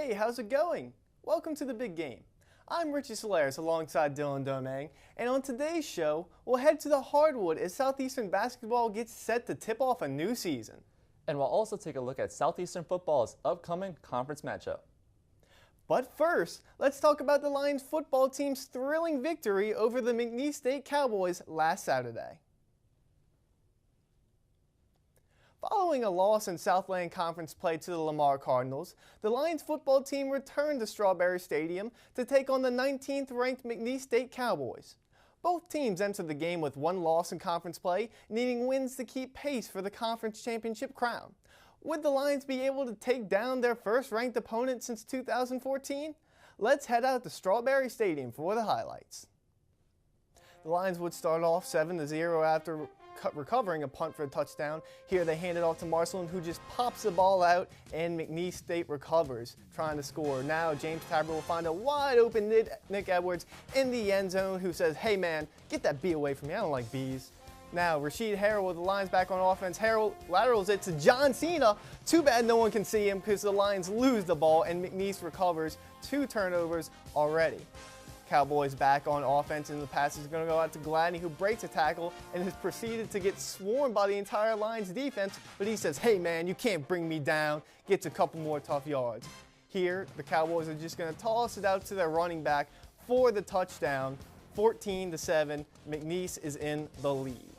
Hey, how's it going? Welcome to the big game. I'm Richie Solaris alongside Dylan Domingue, and on today's show, we'll head to the hardwood as Southeastern basketball gets set to tip off a new season. And we'll also take a look at Southeastern football's upcoming conference matchup. But first, let's talk about the Lions football team's thrilling victory over the McNeese State Cowboys last Saturday. Following a loss in Southland Conference play to the Lamar Cardinals, the Lions football team returned to Strawberry Stadium to take on the 19th-ranked McNeese State Cowboys. Both teams entered the game with one loss in conference play, needing wins to keep pace for the conference championship crown. Would the Lions be able to take down their first-ranked opponent since 2014? Let's head out to Strawberry Stadium for the highlights. The Lions would start off 7-0 after recovering a punt for a touchdown. Here they hand it off to Marcelin, who just pops the ball out, and McNeese State recovers, trying to score. Now James Tabor will find a wide open Nick Edwards in the end zone, who says, "Hey man, get that bee away from me, I don't like bees." Now Rasheed Harrell with the Lions back on offense. Harrell laterals it to John Cena. Too bad no one can see him because the Lions lose the ball and McNeese recovers. 2 turnovers already. Cowboys back on offense, and the pass is going to go out to Gladney, who breaks a tackle and has proceeded to get swarmed by the entire Lions defense, but he says, "Hey man, you can't bring me down," gets a couple more tough yards. Here, the Cowboys are just going to toss it out to their running back for the touchdown. 14-7, McNeese is in the lead.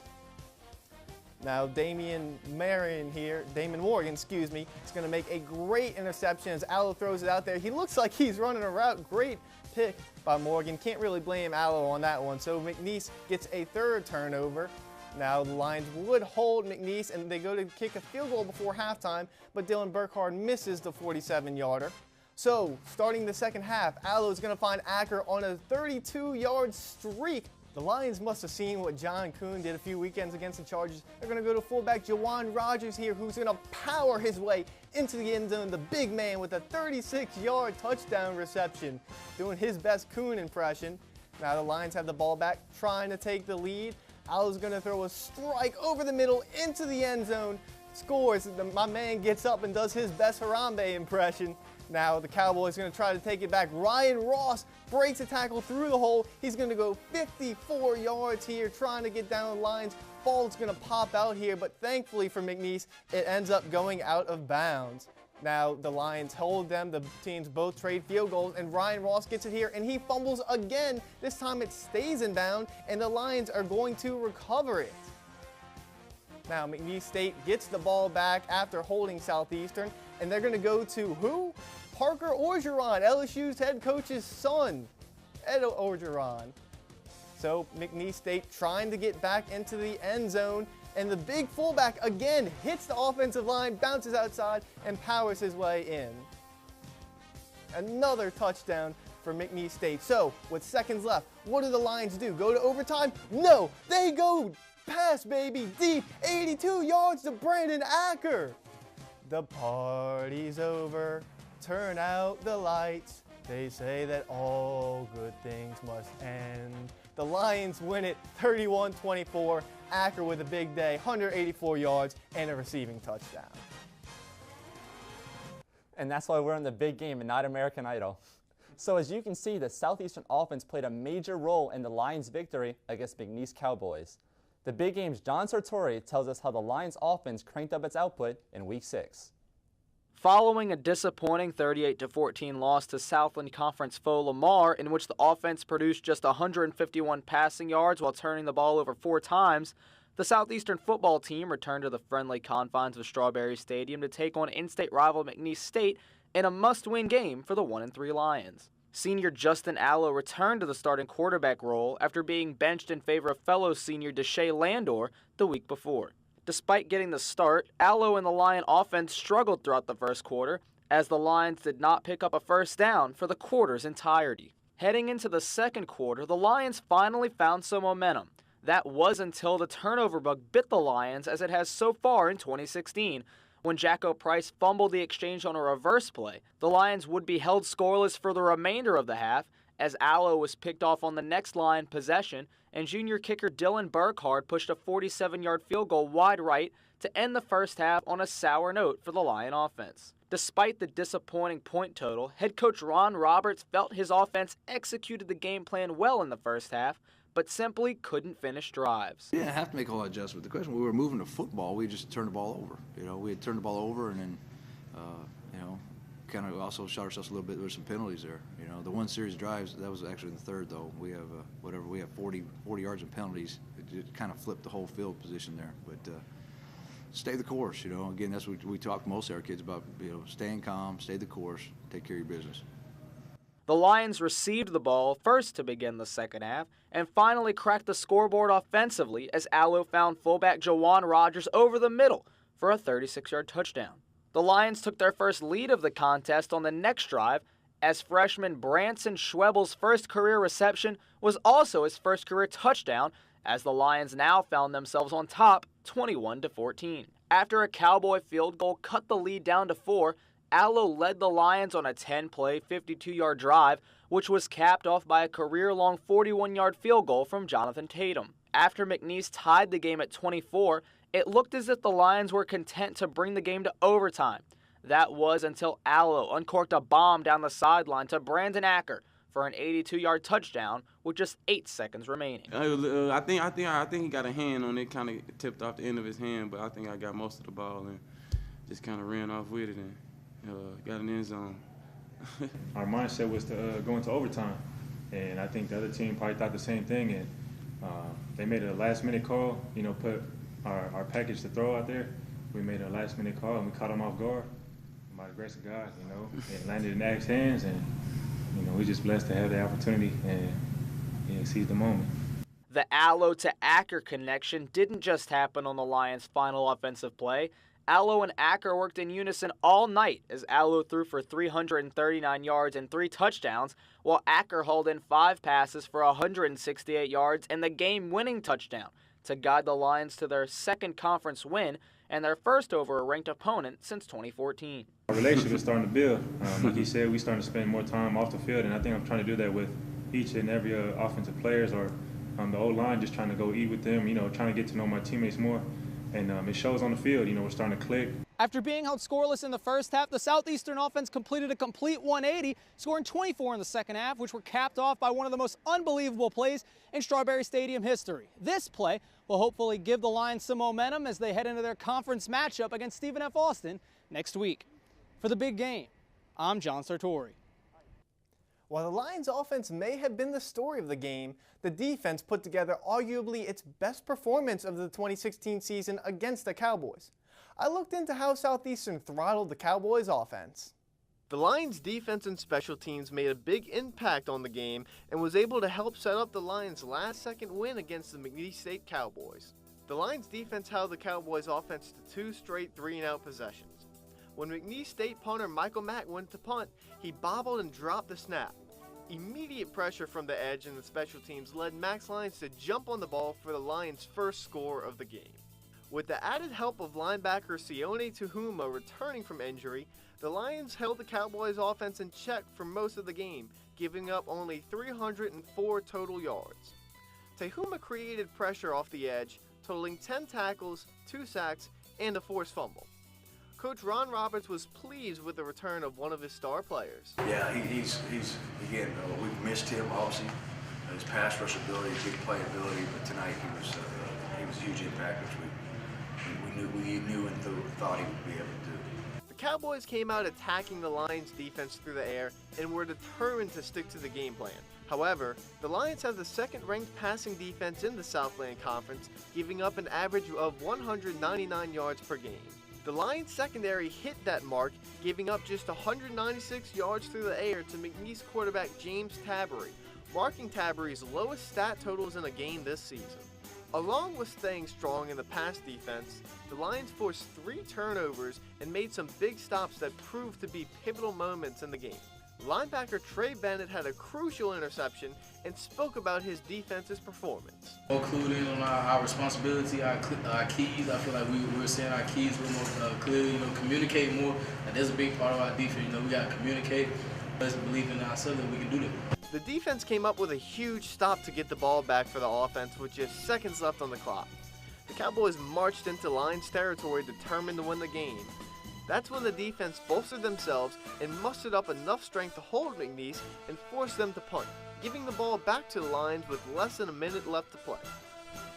Now Damon Morgan, is going to make a great interception as Allo throws it out there. He looks like he's running a route. Great pick by Morgan. Can't really blame Allo on that one. So McNeese gets a 3rd turnover. Now the Lions would hold McNeese, and they go to kick a field goal before halftime, but Dylan Burkhardt misses the 47-yarder. So starting the second half, Allo is going to find Acker on a 32-yard streak. The Lions must have seen what John Kuhn did a few weekends against the Chargers. They're going to go to fullback Jawan Rogers here, who's going to power his way into the end zone. The big man with a 36-yard touchdown reception, doing his best Kuhn impression. Now the Lions have the ball back, trying to take the lead. Al's going to throw a strike over the middle into the end zone. Scores. My man gets up and does his best Harambe impression. Now the Cowboys are going to try to take it back. Ryan Ross breaks a tackle through the hole. He's going to go 54 yards here, trying to get down the lines. Ball's going to pop out here, but thankfully for McNeese, it ends up going out of bounds. Now the Lions hold them. The teams both trade field goals, and Ryan Ross gets it here, and he fumbles again. This time it stays in bounds, and the Lions are going to recover it. Now McNeese State gets the ball back after holding Southeastern, and they're going to go to who? Parker Orgeron, LSU's head coach's son, Ed Orgeron. So McNeese State trying to get back into the end zone, and the big fullback again hits the offensive line, bounces outside, and powers his way in. Another touchdown for McNeese State. So with seconds left, what do the Lions do? Go to overtime? No, they go pass, baby, deep, 82 yards to Brandon Acker. The party's over, turn out the lights. They say that all good things must end. The Lions win it 31-24. Acker with a big day, 184 yards and a receiving touchdown. And that's why we're in the big game and not American Idol. So as you can see, the Southeastern offense played a major role in the Lions' victory against McNeese Cowboys. The Big Game's John Sartori tells us how the Lions offense cranked up its output in Week 6. Following a disappointing 38-14 loss to Southland Conference foe Lamar, in which the offense produced just 151 passing yards while turning the ball over 4 times, the Southeastern football team returned to the friendly confines of Strawberry Stadium to take on in-state rival McNeese State in a must-win game for the 1-3 Lions. Senior Justin Allo returned to the starting quarterback role after being benched in favor of fellow senior Deshae Landor the week before. Despite getting the start, Allo and the Lion offense struggled throughout the first quarter, as the Lions did not pick up a first down for the quarter's entirety. Heading into the second quarter, the Lions finally found some momentum. That was until the turnover bug bit the Lions, as it has so far in 2016. When Jacko Price fumbled the exchange on a reverse play, the Lions would be held scoreless for the remainder of the half, as Allo was picked off on the next Lion possession, and junior kicker Dylan Burkhardt pushed a 47-yard field goal wide right to end the first half on a sour note for the Lion offense. Despite the disappointing point total, head coach Ron Roberts felt his offense executed the game plan well in the first half, but simply couldn't finish drives. We didn't have to make a whole lot of adjustments. The question, we were moving the football, we just turned the ball over. We had turned the ball over and then, kind of also shot ourselves a little bit. There were some penalties there. The one series drives, that was actually in the third though. We have 40 yards in penalties. It kind of flipped the whole field position there. But stay the course, Again, that's what we talk most of our kids about, staying calm, stay the course, take care of your business. The Lions received the ball first to begin the second half and finally cracked the scoreboard offensively as Allo found fullback Jawan Rogers over the middle for a 36-yard touchdown. The Lions took their first lead of the contest on the next drive as freshman Branson Schwebel's first career reception was also his first career touchdown as the Lions now found themselves on top 21-14. After a Cowboy field goal cut the lead down to 4, Allo led the Lions on a 10-play, 52-yard drive, which was capped off by a career-long 41-yard field goal from Jonathan Tatum. After McNeese tied the game at 24, it looked as if the Lions were content to bring the game to overtime. That was until Allo uncorked a bomb down the sideline to Brandon Acker for an 82-yard touchdown with just 8 seconds remaining. I think he got a hand on it, kind of tipped off the end of his hand, but I think I got most of the ball and just kind of ran off with it and got an end zone. Our mindset was to go into overtime, and I think the other team probably thought the same thing, and they made a last-minute call, put our package to throw out there. We made a last-minute call, and we caught them off guard. By the grace of God, it landed in Ack's hands, and we just blessed to have the opportunity and seize the moment. The Allo to Acker connection didn't just happen on the Lions' final offensive play. Allo and Acker worked in unison all night as Allo threw for 339 yards and 3 touchdowns, while Acker hauled in 5 passes for 168 yards and the game-winning touchdown to guide the Lions to their second conference win and their first over a ranked opponent since 2014. Our relationship is starting to build. Like he said, we're starting to spend more time off the field, and I think I'm trying to do that with each and every offensive players or the O-line, just trying to go eat with them, trying to get to know my teammates more. And it shows on the field, we're starting to click. After being held scoreless in the first half, the Southeastern offense completed a complete 180, scoring 24 in the second half, which were capped off by one of the most unbelievable plays in Strawberry Stadium history. This play will hopefully give the Lions some momentum as they head into their conference matchup against Stephen F. Austin next week. For the big game, I'm John Sartori. While the Lions' offense may have been the story of the game, the defense put together arguably its best performance of the 2016 season against the Cowboys. I looked into how Southeastern throttled the Cowboys' offense. The Lions' defense and special teams made a big impact on the game and was able to help set up the Lions' last-second win against the McNeese State Cowboys. The Lions' defense held the Cowboys' offense to 2 straight 3-and-out possessions. When McNeese State punter Michael Mack went to punt, he bobbled and dropped the snap. Immediate pressure from the edge and the special teams led Mack's Lions to jump on the ball for the Lions' first score of the game. With the added help of linebacker Sione Tuhuma returning from injury, the Lions held the Cowboys' offense in check for most of the game, giving up only 304 total yards. Tuhuma created pressure off the edge, totaling 10 tackles, 2 sacks, and a forced fumble. Coach Ron Roberts was pleased with the return of one of his star players. Yeah, he's again, we've missed him, obviously. His pass rush ability, big playability, but tonight he was a huge impact, which we knew and thought he would be able to do. The Cowboys came out attacking the Lions' defense through the air and were determined to stick to the game plan. However, the Lions have the second-ranked passing defense in the Southland Conference, giving up an average of 199 yards per game. The Lions secondary hit that mark, giving up just 196 yards through the air to McNeese quarterback James Tabery, marking Tabery's lowest stat totals in a game this season. Along with staying strong in the pass defense, the Lions forced 3 turnovers and made some big stops that proved to be pivotal moments in the game. Linebacker Trey Bennett had a crucial interception and spoke about his defense's performance. More clued in on our responsibility, our keys. I feel like we were saying our keys were more clearly, communicate more. And that's a big part of our defense. We got to communicate. Let's believe in ourselves that we can do that. The defense came up with a huge stop to get the ball back for the offense with just seconds left on the clock. The Cowboys marched into Lions territory determined to win the game. That's when the defense bolstered themselves and mustered up enough strength to hold McNeese and force them to punt, giving the ball back to the Lions with less than a minute left to play.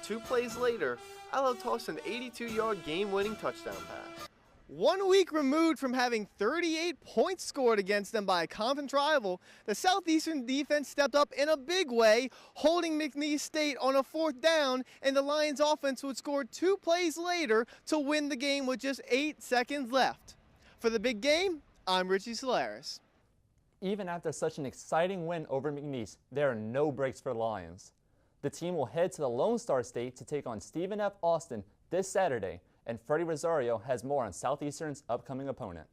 2 plays later, Allo tossed an 82-yard game-winning touchdown pass. 1 week removed from having 38 points scored against them by a conference rival, the Southeastern defense stepped up in a big way, holding McNeese State on a 4th down, and the Lions offense would score 2 plays later to win the game with just 8 seconds left. For the big game, I'm Richie Solaris. Even after such an exciting win over McNeese, there are no breaks for the Lions. The team will head to the Lone Star State to take on Stephen F. Austin this Saturday, and Freddie Rosario has more on Southeastern's upcoming opponent.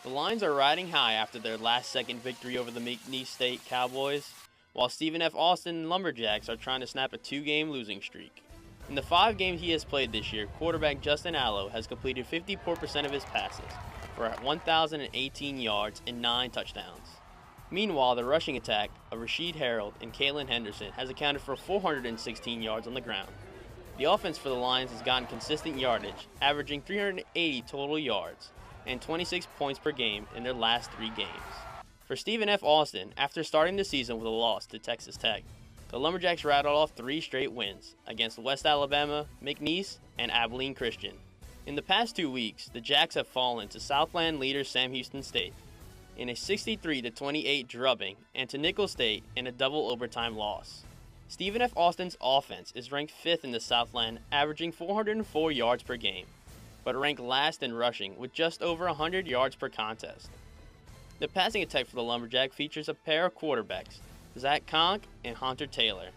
The Lions are riding high after their last-second victory over the McNeese State Cowboys, while Stephen F. Austin and Lumberjacks are trying to snap a 2-game losing streak. In the 5 games he has played this year, quarterback Justin Allo has completed 54% of his passes for 1,018 yards and 9 touchdowns. Meanwhile, the rushing attack of Rasheed Harold and Kalen Henderson has accounted for 416 yards on the ground. The offense for the Lions has gotten consistent yardage, averaging 380 total yards and 26 points per game in their last 3 games. For Stephen F. Austin, after starting the season with a loss to Texas Tech, the Lumberjacks rattled off 3 straight wins against West Alabama, McNeese, and Abilene Christian. In the past 2 weeks, the Jacks have fallen to Southland leader Sam Houston State in a 63-28 drubbing and to Nicholls State in a double overtime loss. Stephen F. Austin's offense is ranked 5th in the Southland, averaging 404 yards per game, but ranked last in rushing with just over 100 yards per contest. The passing attack for the Lumberjack features a pair of quarterbacks, Zach Conk and Hunter Taylor,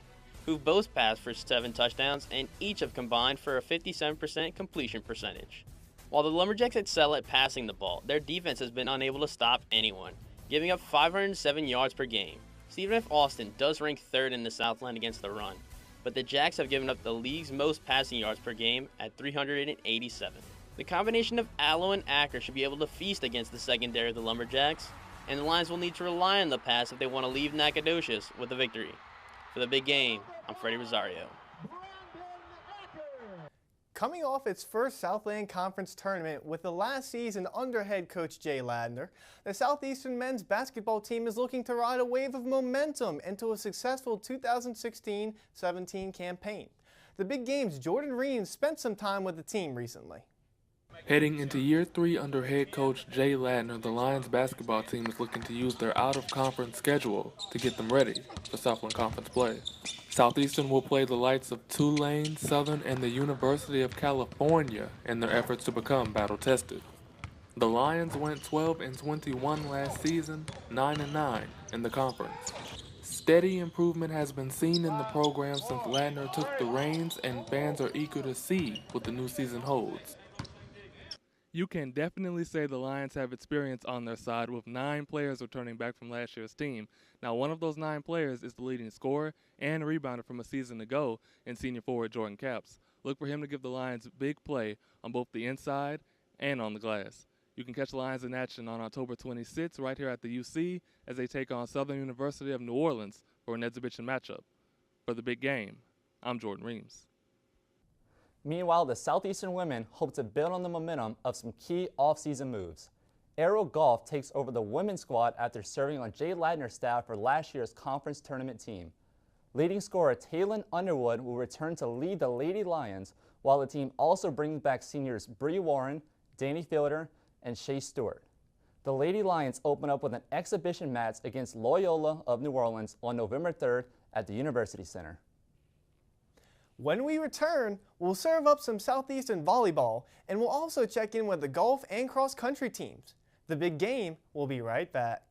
who've both passed for 7 touchdowns and each have combined for a 57% completion percentage. While the Lumberjacks excel at passing the ball, their defense has been unable to stop anyone, giving up 507 yards per game. Stephen F. Austin does rank 3rd in the Southland against the run, but the Jacks have given up the league's most passing yards per game at 387. The combination of Allo and Acker should be able to feast against the secondary of the Lumberjacks, and the Lions will need to rely on the pass if they want to leave Nacogdoches with a victory. For the big game, I'm Freddie Rosario. Coming off its first Southland Conference tournament with the last season under head coach Jay Ladner, the Southeastern men's basketball team is looking to ride a wave of momentum into a successful 2016-17 campaign. The Big Game's Jordan Reams spent some time with the team recently. Heading into year 3 under head coach Jay Ladner, the Lions basketball team is looking to use their out-of-conference schedule to get them ready for Southland Conference play. Southeastern will play the likes of Tulane, Southern, and the University of California in their efforts to become battle-tested. The Lions went 12-21 last season, 9-9 in the conference. Steady improvement has been seen in the program since Ladner took the reins, and fans are eager to see what the new season holds. You can definitely say the Lions have experience on their side, with 9 players returning back from last year's team. Now, one of those 9 players is the leading scorer and rebounder from a season ago in senior forward Jordan Capps. Look for him to give the Lions big play on both the inside and on the glass. You can catch the Lions in action on October 26th right here at the UC as they take on Southern University of New Orleans for an exhibition matchup. For the Big Game, I'm Jordan Reams. Meanwhile, the Southeastern women hope to build on the momentum of some key offseason moves. Aero Golf takes over the women's squad after serving on Jay Ladner's staff for last year's conference tournament team. Leading scorer Taylon Underwood will return to lead the Lady Lions, while the team also brings back seniors Bree Warren, Danny Fielder, and Shea Stewart. The Lady Lions open up with an exhibition match against Loyola of New Orleans on November 3rd at the University Center. When we return, we'll serve up some Southeastern volleyball, and we'll also check in with the golf and cross-country teams. The Big Game will be right back.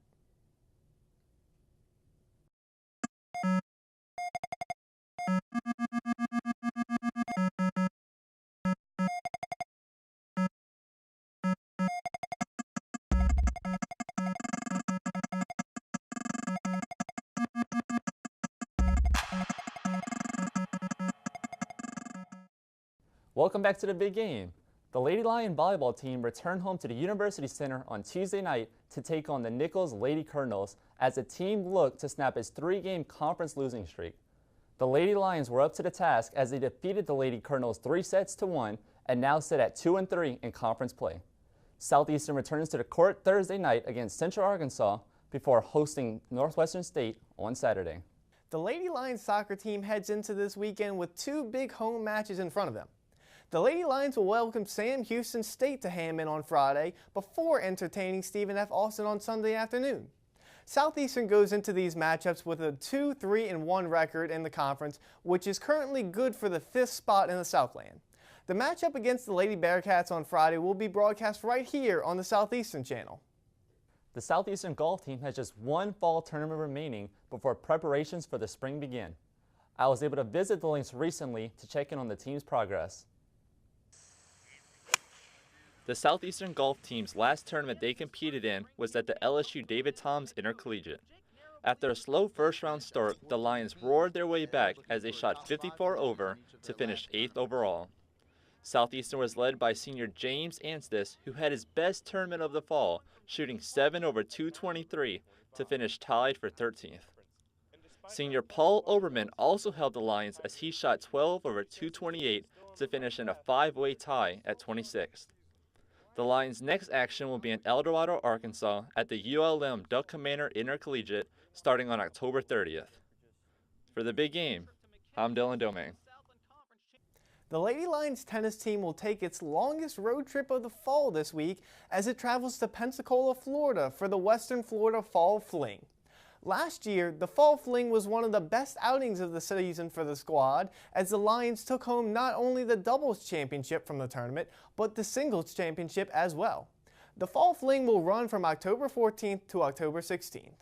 Welcome back to the Big Game. The Lady Lion volleyball team returned home to the University Center on Tuesday night to take on the Nicholls Lady Colonels as the team looked to snap its 3-game conference losing streak. The Lady Lions were up to the task as they defeated the Lady Colonels 3-1 and now sit at 2-3 in conference play. Southeastern returns to the court Thursday night against Central Arkansas before hosting Northwestern State on Saturday. The Lady Lions soccer team heads into this weekend with two big home matches in front of them. The Lady Lions will welcome Sam Houston State to Hammond on Friday before entertaining Stephen F. Austin on Sunday afternoon. Southeastern goes into these matchups with a 2-3-1 record in the conference, which is currently good for the 5th spot in the Southland. The matchup against the Lady Bearcats on Friday will be broadcast right here on the Southeastern channel. The Southeastern golf team has just one fall tournament remaining before preparations for the spring begin. I was able to visit the links recently to check in on the team's progress. The Southeastern golf team's last tournament they competed in was at the LSU David Toms Intercollegiate. After a slow first-round start, the Lions roared their way back as they shot 54 over to finish 8th overall. Southeastern was led by senior James Anstis, who had his best tournament of the fall, shooting 7 over 223 to finish tied for 13th. Senior Paul Oberman also held the Lions as he shot 12 over 228 to finish in a 5-way tie at 26th. The Lions' next action will be in El Dorado, Arkansas at the ULM Duck Commander Intercollegiate starting on October 30th. For the big game, I'm Dylan Domingue. The Lady Lions tennis team will take its longest road trip of the fall this week as it travels to Pensacola, Florida for the Western Florida Fall Fling. Last year, the Fall Fling was one of the best outings of the season for the squad as the Lions took home not only the doubles championship from the tournament, but the singles championship as well. The Fall Fling will run from October 14th to October 16th.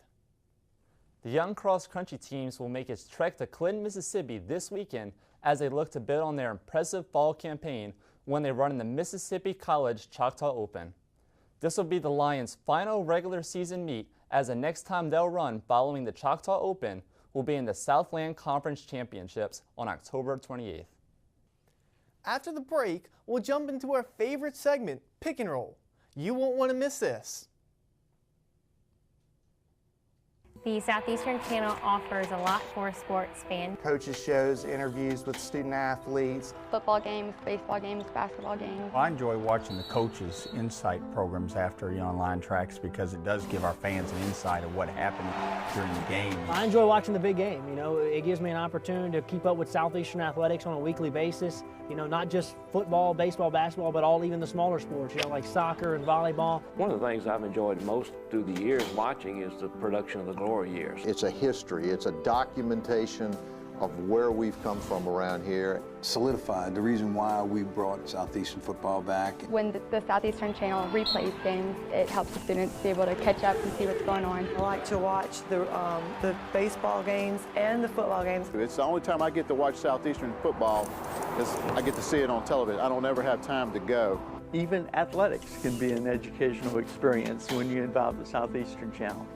The young cross-country teams will make its trek to Clinton, Mississippi this weekend as they look to build on their impressive fall campaign when they run in the Mississippi College Choctaw Open. This will be the Lions' final regular season meet as the next time they'll run following the Choctaw Open will be in the Southland Conference Championships on October 28th. After the break, we'll jump into our favorite segment, Pick and Roll. You won't want to miss this. The Southeastern Channel offers a lot for sports fans. Coaches shows, interviews with student athletes. Football games, baseball games, basketball games. I enjoy watching the coaches' insight programs after online tracks because it does give our fans an insight of what happened during the game. I enjoy watching the big game. You know, it gives me an opportunity to keep up with Southeastern athletics on a weekly basis. You know, not just football, baseball, basketball, but all even the smaller sports, you know, like soccer and volleyball. One of the things I've enjoyed most through the years watching is the production of the glory years. It's a history, it's a documentation of where we've come from around here. Solidified the reason why we brought Southeastern football back. When the Southeastern Channel replays games, it helps the students be able to catch up and see what's going on. I like to watch the baseball games and the football games. It's the only time I get to watch Southeastern football is I get to see it on television. I don't ever have time to go. Even athletics can be an educational experience when you involve the Southeastern Channel.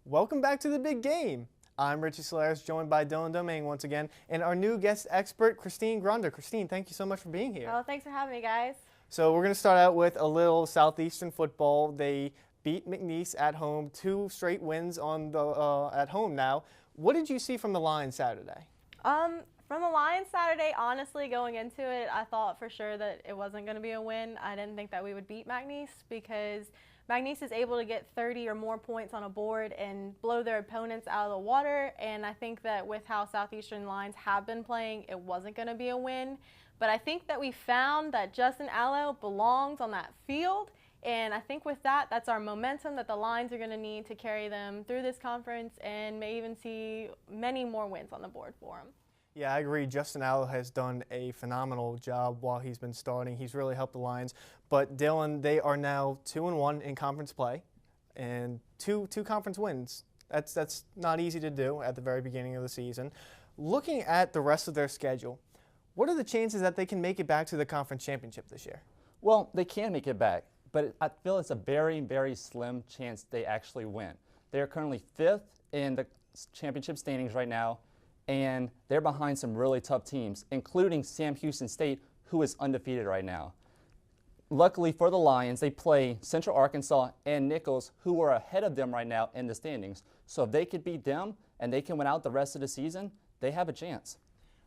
Welcome back to the big game. I'm Richie Solares, joined by Dylan Domingue once again, and our new guest expert, Christine Grunder. Christine, thank you so much for being here. Oh, thanks for having me, guys. So we're going to start out with a little Southeastern football. They beat McNeese at home, 2 straight wins on the at home now. What did you see from the Lions Saturday? From the Lions Saturday, honestly, going into it, I thought for sure that it wasn't going to be a win. I didn't think that we would beat McNeese because McNeese is able to get 30 or more points on a board and blow their opponents out of the water, and I think that with how Southeastern Lions have been playing, it wasn't going to be a win. But I think that we found that Justin Allo belongs on that field, and I think with that, that's our momentum that the Lions are going to need to carry them through this conference and may even see many more wins on the board for them. Yeah, I agree. Justin Allo has done a phenomenal job while he's been starting. He's really helped the Lions. But Dylan, they are now 2-1 in conference play and two conference wins. That's not easy to do at the very beginning of the season. Looking at the rest of their schedule, what are the chances that they can make it back to the conference championship this year? Well, they can make it back, but I feel it's a very, very slim chance they actually win. They are currently 5th in the championship standings right now, and they're behind some really tough teams, including Sam Houston State, who is undefeated right now. Luckily for the Lions, they play Central Arkansas and Nichols, who are ahead of them right now in the standings. So if they could beat them and they can win out the rest of the season, they have a chance.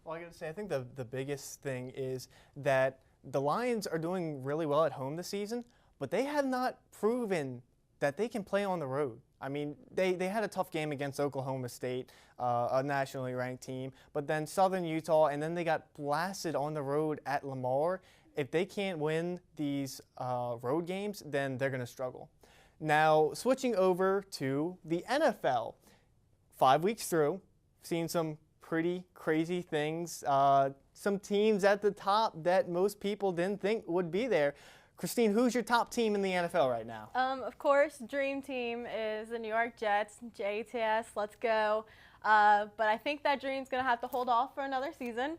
Well, I got to say, I think the biggest thing is that the Lions are doing really well at home this season, but they have not proven that they can play on the road. I mean, they had a tough game against Oklahoma State, a nationally ranked team, but then Southern Utah, and then they got blasted on the road at Lamar. If they can't win these road games, then they're going to struggle. Now, switching over to the NFL. 5 weeks through, seen some pretty crazy things. Some teams at the top that most people didn't think would be there. Christine, who's your top team in the NFL right now? Of course, dream team is the New York Jets. JTS, let's go. But I think that dream's going to have to hold off for another season.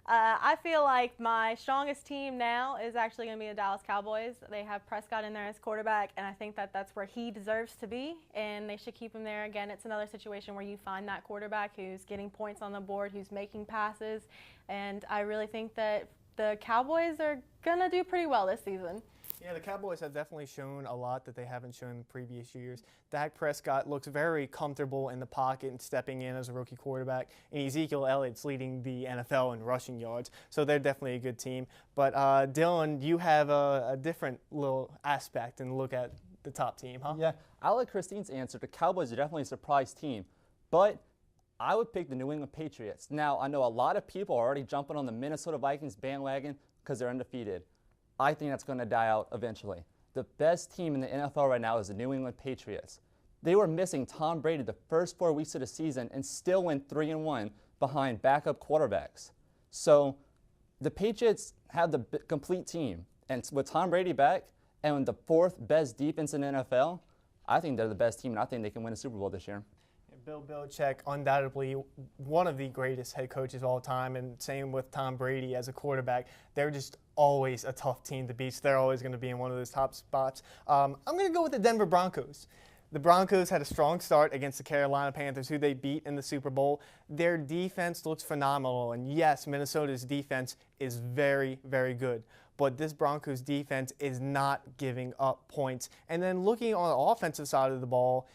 I feel like my strongest team now is actually going to be the Dallas Cowboys. They have Prescott in there as quarterback, and I think that that's where he deserves to be, and they should keep him there. Again, it's another situation where you find that quarterback who's getting points on the board, who's making passes, and I really think that the Cowboys are going to do pretty well this season. Yeah, the Cowboys have definitely shown a lot that they haven't shown in previous years. Dak Prescott looks very comfortable in the pocket and stepping in as a rookie quarterback, and Ezekiel Elliott's leading the NFL in rushing yards, so they're definitely a good team. But Dylan, you have a different little aspect and look at the top team, huh? Yeah, I like Christine's answer. The Cowboys are definitely a surprise team, but I would pick the New England Patriots. Now, I know a lot of people are already jumping on the Minnesota Vikings bandwagon because they're undefeated. I think that's going to die out eventually. The best team in the NFL right now is the New England Patriots. They were missing Tom Brady the first 4 weeks of the season and still went 3-1 behind backup quarterbacks. So the Patriots have the complete team. And with Tom Brady back and the fourth best defense in the NFL, I think they're the best team, and I think they can win a Super Bowl this year. Bill Belichick, undoubtedly one of the greatest head coaches of all time, and same with Tom Brady as a quarterback. They're just always a tough team to beat, so they're always going to be in one of those top spots. I'm going to go with the Denver Broncos. The Broncos had a strong start against the Carolina Panthers, who they beat in the Super Bowl. Their defense looks phenomenal, and yes, Minnesota's defense is very, very good. But this Broncos defense is not giving up points. And then looking on the offensive side of the ball,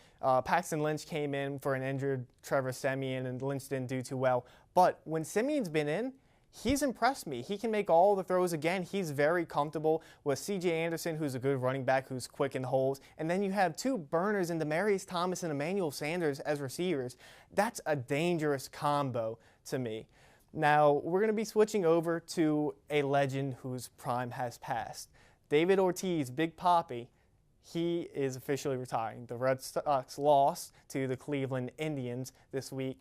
Paxton Lynch came in for an injured Trevor Siemian, and Lynch didn't do too well. But when Siemian's been in, he's impressed me. He can make all the throws again. He's very comfortable with C.J. Anderson, who's a good running back, who's quick in the holes. And then you have two burners in Demaryius Thomas and Emmanuel Sanders as receivers. That's a dangerous combo to me. Now, we're going to be switching over to a legend whose prime has passed. David Ortiz, Big Papi, he is officially retiring. The Red Sox lost to the Cleveland Indians this week.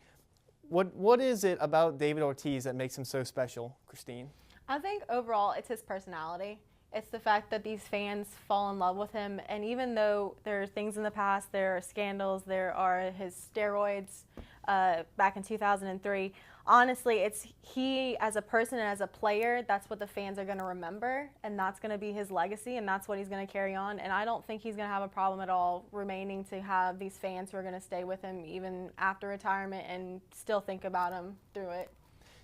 What is it about David Ortiz that makes him so special, Christine? I think overall it's his personality. It's the fact that these fans fall in love with him, and even though there are things in the past, there are scandals, there are his steroids back in 2003, honestly, it's he as a person and as a player, that's what the fans are going to remember, and that's going to be his legacy, and that's what he's going to carry on. And I don't think he's going to have a problem at all remaining to have these fans who are going to stay with him even after retirement and still think about him through it.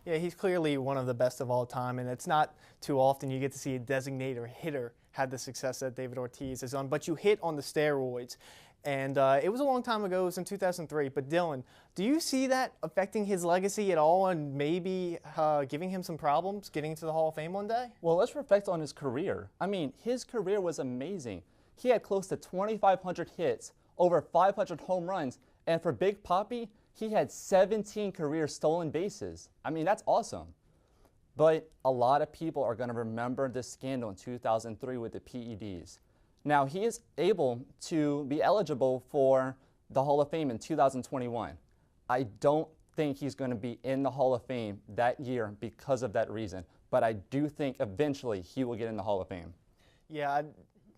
Yeah, he's clearly one of the best of all time, and it's not too often you get to see a designated hitter have the success that David Ortiz is on, but you hit on the steroids. And it was a long time ago, it was in 2003. But Dylan, do you see that affecting his legacy at all and maybe giving him some problems getting into the Hall of Fame one day? Well, let's reflect on his career. I mean, his career was amazing. He had close to 2,500 hits, over 500 home runs, and for Big Papi, he had 17 career stolen bases. I mean, that's awesome. But a lot of people are going to remember this scandal in 2003 with the PEDs. Now, he is able to be eligible for the Hall of Fame in 2021. I don't think he's going to be in the Hall of Fame that year because of that reason, but I do think eventually he will get in the Hall of Fame. Yeah,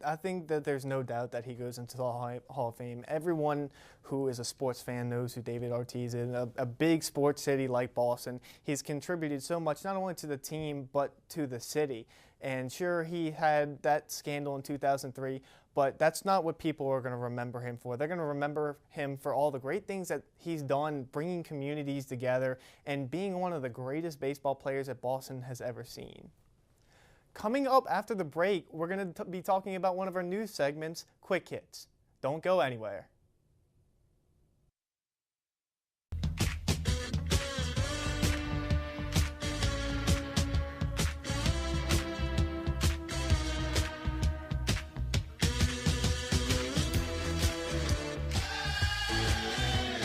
I think that there's no doubt that he goes into the Hall of Fame. Everyone who is a sports fan knows who David Ortiz is. A big sports city like Boston, he's contributed so much not only to the team but to the city. And sure, he had that scandal in 2003, but that's not what people are going to remember him for. They're going to remember him for all the great things that he's done, bringing communities together and being one of the greatest baseball players that Boston has ever seen. Coming up after the break, we're going to be talking about one of our news segments, Quick Hits. Don't go anywhere.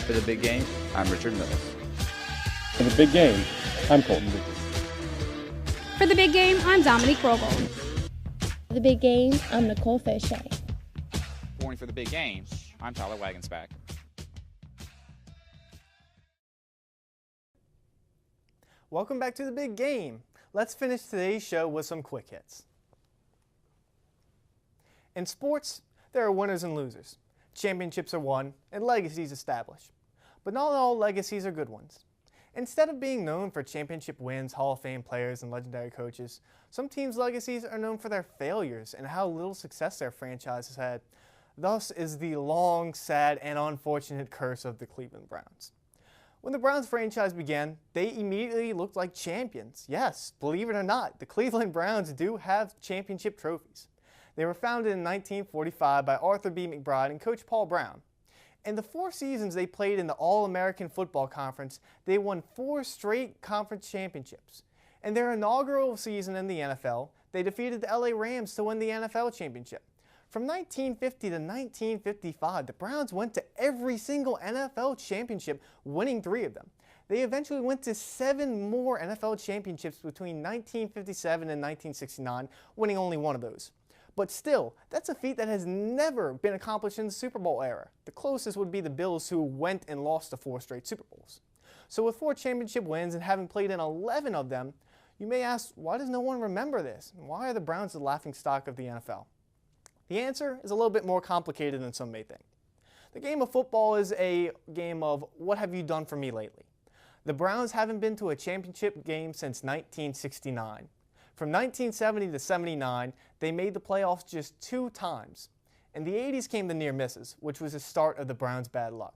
For the big game, I'm Richard Mills. For the big game, I'm Colton. For the big game, I'm Dominique Rogel. For the big game, I'm Nicole Fauché. Reporting for the big game, I'm Tyler Wagensback. Welcome back to the big game. Let's finish today's show with some quick hits. In sports, there are winners and losers. Championships are won and legacies established. But not all legacies are good ones. Instead of being known for championship wins, Hall of Fame players, and legendary coaches, some teams' legacies are known for their failures and how little success their franchise has had. Thus is the long, sad, and unfortunate curse of the Cleveland Browns. When the Browns franchise began, they immediately looked like champions. Yes, believe it or not, the Cleveland Browns do have championship trophies. They were founded in 1945 by Arthur B. McBride and Coach Paul Brown. In the 4 seasons they played in the All-American Football Conference, they won 4 straight conference championships. In their inaugural season in the NFL, they defeated the LA Rams to win the NFL championship. From 1950 to 1955, the Browns went to every single NFL championship, winning 3 of them. They eventually went to 7 more NFL championships between 1957 and 1969, winning only 1 of those. But still, that's a feat that has never been accomplished in the Super Bowl era. The closest would be the Bills, who went and lost to 4 straight Super Bowls. So with 4 championship wins and having played in 11 of them, you may ask, why does no one remember this? Why are the Browns the laughingstock of the NFL? The answer is a little bit more complicated than some may think. The game of football is a game of what have you done for me lately? The Browns haven't been to a championship game since 1969. From 1970 to 79, they made the playoffs just 2 times. In the 80s came the near misses, which was the start of the Browns' bad luck.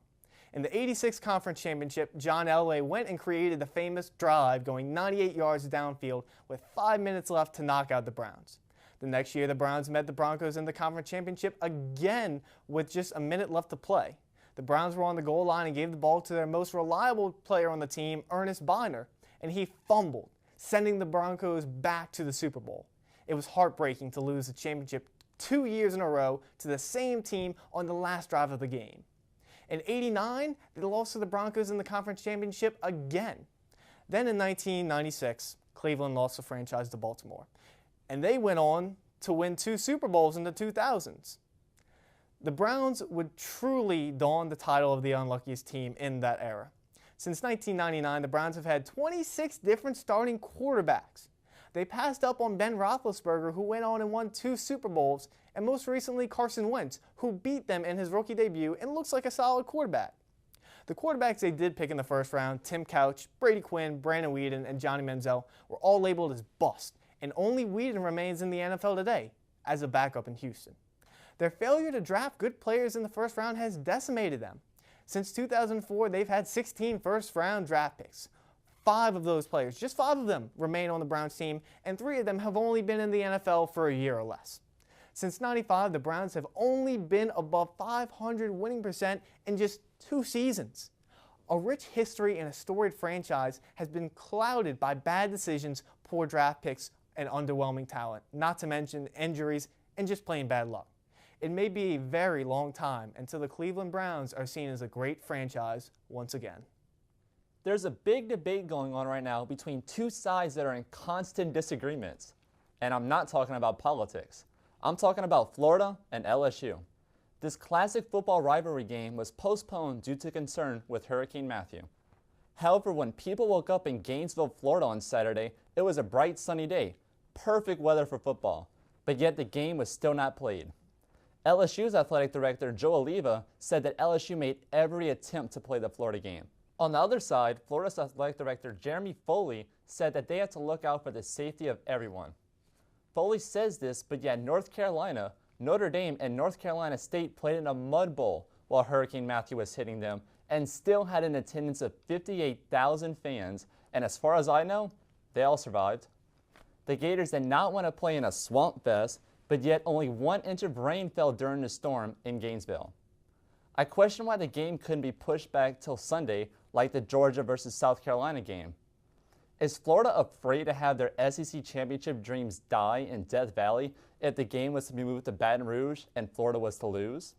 In the 86 Conference Championship, John Elway went and created the famous drive going 98 yards downfield with 5 minutes left to knock out the Browns. The next year, the Browns met the Broncos in the Conference Championship again with just a minute left to play. The Browns were on the goal line and gave the ball to their most reliable player on the team, Ernest Biner, and he fumbled, sending the Broncos back to the Super Bowl. It was heartbreaking to lose the championship 2 years in a row to the same team on the last drive of the game. In '89, they lost to the Broncos in the Conference Championship again. Then in 1996, Cleveland lost the franchise to Baltimore, and they went on to win 2 Super Bowls in the 2000s. The Browns would truly don the title of the unluckiest team in that era. Since 1999, the Browns have had 26 different starting quarterbacks. They passed up on Ben Roethlisberger, who went on and won 2 Super Bowls, and most recently Carson Wentz, who beat them in his rookie debut and looks like a solid quarterback. The quarterbacks they did pick in the first round, Tim Couch, Brady Quinn, Brandon Weeden, and Johnny Manziel, were all labeled as bust, and only Weeden remains in the NFL today as a backup in Houston. Their failure to draft good players in the first round has decimated them. Since 2004, they've had 16 first-round draft picks. 5 of those players, just 5 of them, remain on the Browns team, and 3 of them have only been in the NFL for a year or less. Since '95, the Browns have only been above 500 winning percent in just 2 seasons. A rich history and a storied franchise has been clouded by bad decisions, poor draft picks, and underwhelming talent, not to mention injuries and just plain bad luck. It may be a very long time until the Cleveland Browns are seen as a great franchise once again. There's a big debate going on right now between 2 sides that are in constant disagreements. And I'm not talking about politics. I'm talking about Florida and LSU. This classic football rivalry game was postponed due to concern with Hurricane Matthew. However, when people woke up in Gainesville, Florida on Saturday, it was a bright sunny day, perfect weather for football, but yet the game was still not played. LSU's athletic director, Joe Oliva, said that LSU made every attempt to play the Florida game. On the other side, Florida's athletic director, Jeremy Foley, said that they had to look out for the safety of everyone. Foley says this, but yet North Carolina, Notre Dame, and North Carolina State played in a mud bowl while Hurricane Matthew was hitting them and still had an attendance of 58,000 fans, and as far as I know, they all survived. The Gators did not want to play in a swamp fest, but yet only 1 inch of rain fell during the storm in Gainesville. I question why the game couldn't be pushed back till Sunday like the Georgia versus South Carolina game. Is Florida afraid to have their SEC championship dreams die in Death Valley if the game was to be moved to Baton Rouge and Florida was to lose?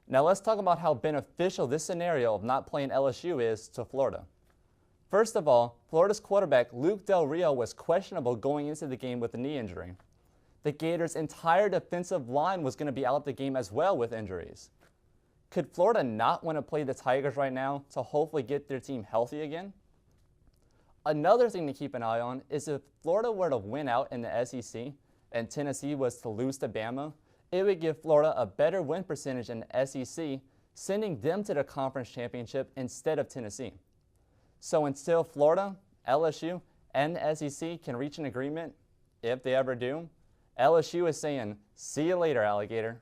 Now let's talk about how beneficial this scenario of not playing LSU is to Florida. First of all, Florida's quarterback Luke Del Rio was questionable going into the game with a knee injury. The Gators' entire defensive line was going to be out of the game as well with injuries. Could Florida not want to play the Tigers right now to hopefully get their team healthy again? Another thing to keep an eye on is if Florida were to win out in the SEC and Tennessee was to lose to Bama, it would give Florida a better win percentage in the SEC, sending them to the conference championship instead of Tennessee. So until Florida, LSU, and the SEC can reach an agreement, if they ever do, LSU is saying, see you later, alligator.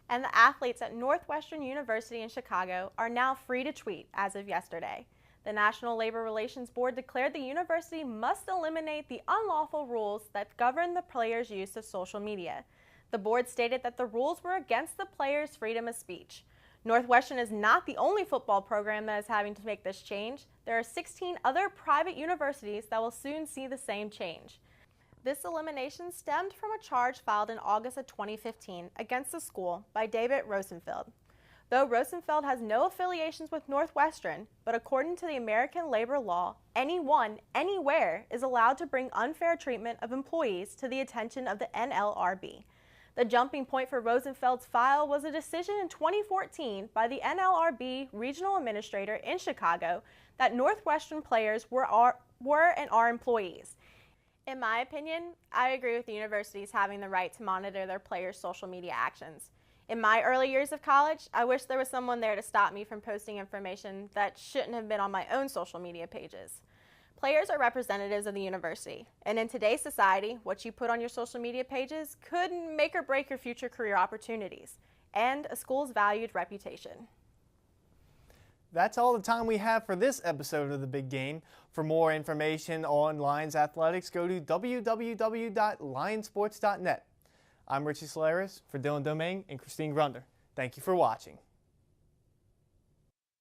And the athletes at Northwestern University in Chicago are now free to tweet as of yesterday. The National Labor Relations Board declared the university must eliminate the unlawful rules that govern the players' use of social media. The board stated that the rules were against the players' freedom of speech. Northwestern is not the only football program that is having to make this change. There are 16 other private universities that will soon see the same change. This elimination stemmed from a charge filed in August of 2015 against the school by David Rosenfeld. Though Rosenfeld has no affiliations with Northwestern, but according to the American labor law, anyone, anywhere is allowed to bring unfair treatment of employees to the attention of the NLRB. The jumping point for Rosenfeld's file was a decision in 2014 by the NLRB regional administrator in Chicago that Northwestern players were and are employees. In my opinion, I agree with the universities having the right to monitor their players' social media actions. In my early years of college, I wish there was someone there to stop me from posting information that shouldn't have been on my own social media pages. Players are representatives of the university, and in today's society, what you put on your social media pages could make or break your future career opportunities and a school's valued reputation. That's all the time we have for this episode of The Big Game. For more information on Lions athletics, go to www.lionsports.net. I'm Richie Solaris for Dylan Domingue and Christine Grunder. Thank you for watching.